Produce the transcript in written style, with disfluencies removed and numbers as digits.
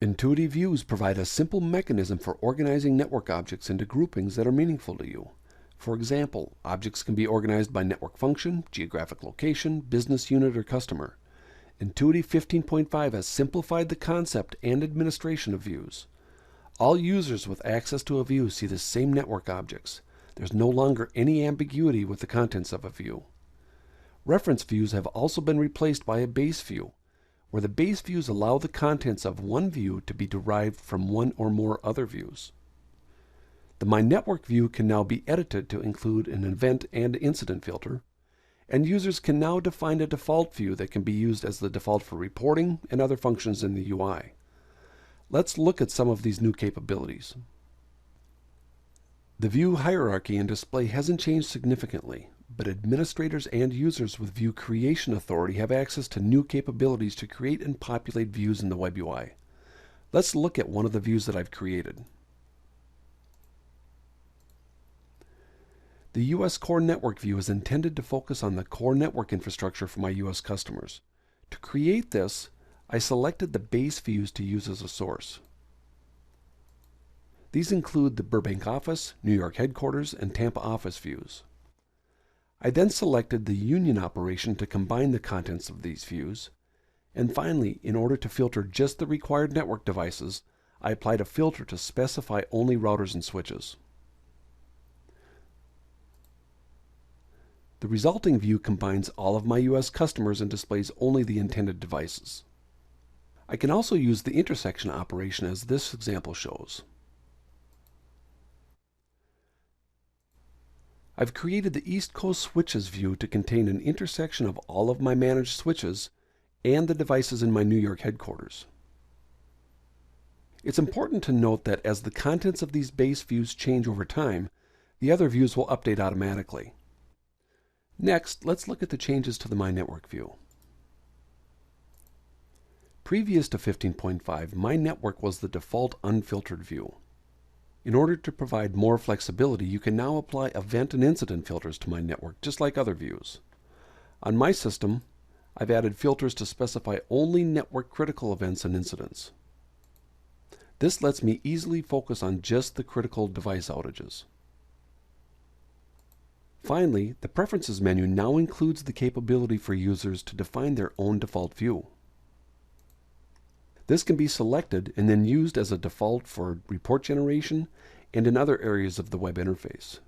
Entuity Views provide a simple mechanism for organizing network objects into groupings that are meaningful to you. For example, objects can be organized by network function, geographic location, business unit, or customer. Entuity 15.5 has simplified the concept and administration of views. All users with access to a view see the same network objects. There's no longer any ambiguity with the contents of a view. Reference views have also been replaced by a base view, where the base views allow the contents of one view to be derived from one or more other views. The My Network view can now be edited to include an event and incident filter, and users can now define a default view that can be used as the default for reporting and other functions in the UI. Let's look at some of these new capabilities. The view hierarchy and display hasn't changed significantly, but administrators and users with view creation authority have access to new capabilities to create and populate views in the web UI. Let's look at one of the views that I've created. The US Core Network view is intended to focus on the core network infrastructure for my US customers. To create this, I selected the base views to use as a source. These include the Burbank office, New York headquarters, and Tampa office views. I then selected the union operation to combine the contents of these views. And finally, in order to filter just the required network devices, I applied a filter to specify only routers and switches. The resulting view combines all of my US customers and displays only the intended devices. I can also use the intersection operation as this example shows. I've created the East Coast Switches view to contain an intersection of all of my managed switches and the devices in my New York headquarters. It's important to note that as the contents of these base views change over time, the other views will update automatically. Next, let's look at the changes to the My Network view. Previous to 15.5, My Network was the default unfiltered view. In order to provide more flexibility, you can now apply event and incident filters to My Network, just like other views. On my system, I've added filters to specify only network critical events and incidents. This lets me easily focus on just the critical device outages. Finally, the Preferences menu now includes the capability for users to define their own default view. This can be selected and then used as a default for report generation and in other areas of the web interface.